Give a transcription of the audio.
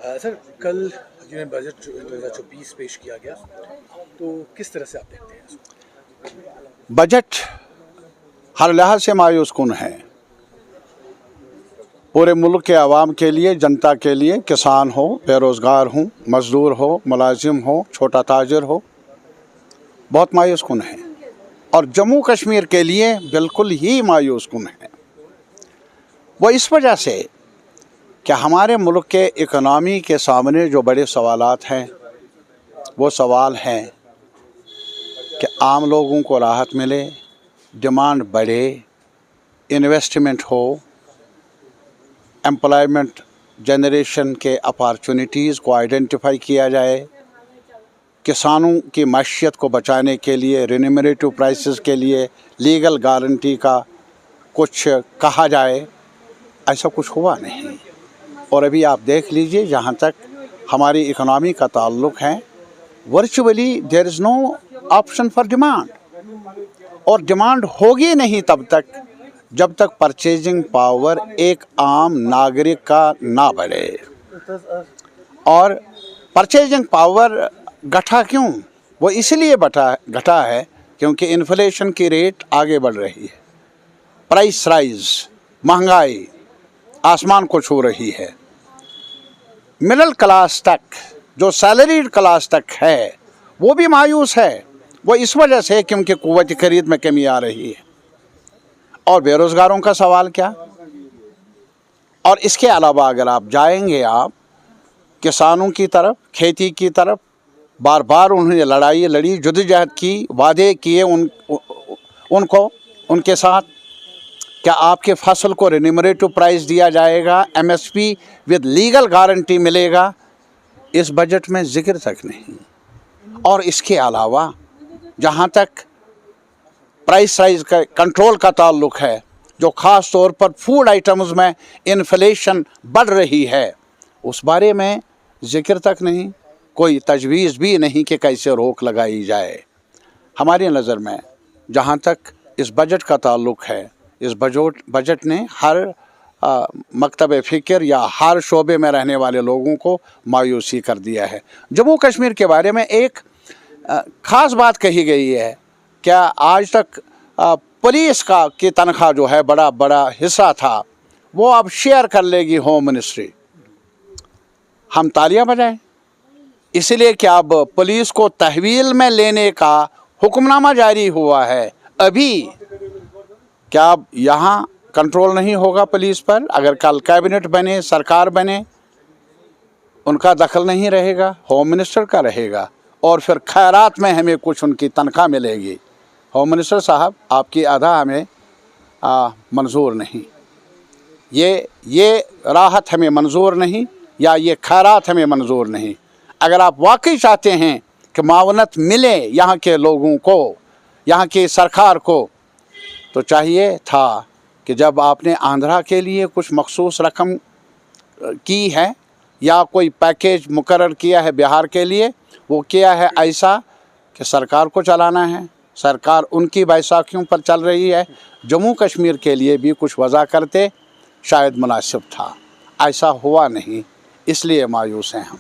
Sir कल union budget 2024 पेश किया गया, तो किस तरह से आप देखते हैं इसको? बजट हर लिहाज से मायूस कुन है। पूरे मुल्क के आवाम के लिए, जनता के लिए, किसान हो, बेरोज़गार हो, मज़दूर हो, मुलाजिम हो, छोटा ताजर हो, बहुत मायूस कुन है। और जम्मू कश्मीर के लिए बिल्कुल ही मायूस कुन है। वो इस वजह से कि हमारे मुल्क के इकनॉमी के सामने जो बड़े सवालात हैं, वो सवाल हैं कि आम लोगों को राहत मिले, डिमांड बढ़े, इन्वेस्टमेंट हो, एम्प्लॉयमेंट जनरेशन के अपॉर्चुनिटीज़ को आइडेंटिफाई किया जाए, किसानों की मईशत को बचाने के लिए रिन्यूमरेटिव प्राइसेस के लिए लीगल गारंटी का कुछ कहा जाए। ऐसा कुछ हुआ नहीं। और अभी आप देख लीजिए, जहाँ तक हमारी इकनॉमी का ताल्लुक़ है, virtually there is no option for demand. और डिमांड होगी नहीं तब तक जब तक परचेजिंग पावर एक आम नागरिक का ना बढ़े। और परचेजिंग पावर घटा क्यों? वो इसलिए घटा है क्योंकि इन्फ्लेशन की रेट आगे बढ़ रही है, प्राइस राइज, महंगाई आसमान को छू रही है। मिडिल क्लास तक, जो सैलरीड क्लास तक है, वो भी मायूस है। वो इस वजह से क्योंकि क़ुव्वत ख़रीद में कमी आ रही है। और बेरोज़गारों का सवाल क्या? और इसके अलावा अगर आप जाएंगे आप किसानों की तरफ, खेती की तरफ, बार बार उन्होंने लड़ाई लड़ी, जद्दोजहद की, वादे किए उनके साथ, क्या आपके फसल को रिन्यूमरेटिव प्राइस दिया जाएगा, MSP विद लीगल गारंटी मिलेगा? इस बजट में जिक्र तक नहीं। और इसके अलावा जहाँ तक प्राइस राइज का कंट्रोल का ताल्लुक़ है, जो ख़ास तौर पर फूड आइटम्स में इन्फ्लेशन बढ़ रही है, उस बारे में जिक्र तक नहीं, कोई तजवीज़ भी नहीं कि कैसे रोक लगाई जाए। हमारी नज़र में जहाँ तक इस बजट का ताल्लुक़ है, इस बजट ने हर मकतब फ़िक्र या हर शोबे में रहने वाले लोगों को मायूसी कर दिया है। जम्मू कश्मीर के बारे में एक ख़ास बात कही गई है, क्या आज तक पुलिस की तनख्वाह जो है बड़ा हिस्सा था, वो अब शेयर कर लेगी होम मिनिस्ट्री। हम तालियां बजाएं, इसलिए कि अब पुलिस को तहवील में लेने का हुक्मनामा जारी हुआ है। अभी क्या अब यहाँ कंट्रोल नहीं होगा पुलिस पर? अगर कल कैबिनेट बने, सरकार बने, उनका दखल नहीं रहेगा, होम मिनिस्टर का रहेगा। और फिर खैरात में हमें कुछ उनकी तनख्वाह मिलेगी। होम मिनिस्टर साहब, आपकी अदा हमें मंजूर नहीं, ये राहत हमें मंजूर नहीं, या ये खैरात हमें मंजूर नहीं। अगर आप वाकई चाहते हैं कि मावनत मिले यहाँ के लोगों को, यहाँ की सरकार को, तो चाहिए था कि जब आपने आंध्रा के लिए कुछ मखसूस रकम की है या कोई पैकेज मुकर्रर किया है बिहार के लिए, वो किया है ऐसा कि सरकार को चलाना है, सरकार उनकी बैसाखियों पर चल रही है। जम्मू कश्मीर के लिए भी कुछ वज़ा करते शायद मुनासिब था, ऐसा हुआ नहीं, इसलिए मायूस हैं हम।